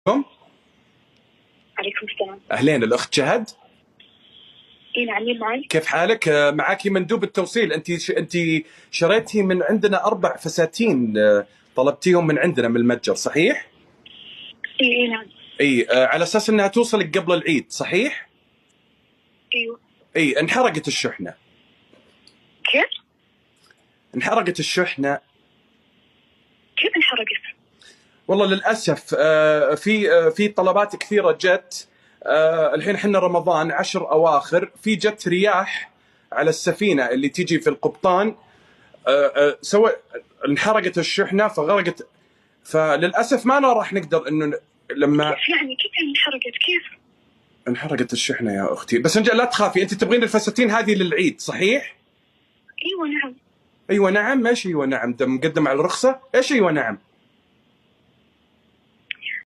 عليكم السلام. أهلين الأخت شهد. اي نعم، مين معي؟ كيف حالك؟ معاكي مندوب التوصيل. أنت شريتي من عندنا 4 فساتين، طلبتيهم من عندنا من المتجر، صحيح؟ اي نعم. اي، على اساس انها توصلك قبل العيد، صحيح؟ ايوه. اي، انحرقت الشحنة. كيف؟ انحرقت الشحنة. كيف انحرقت؟ والله للأسف في طلبات كثيرة جت. الحين احنا رمضان 10 أواخر، في جت رياح على السفينة اللي تيجي في القبطان، سوى انحرقت الشحنة فغرقت. فللأسف ما راح نقدر انه لما كيف يعني؟ كيف انحرقت؟ كيف؟ انحرقت الشحنة يا أختي. بس لا تخافي، أنت تبغين الفساتين هذه للعيد، صحيح؟ ايوه نعم. ايوه نعم. ايش ايوه نعم؟ ده مقدم على الرخصة؟ ايش ايوه نعم؟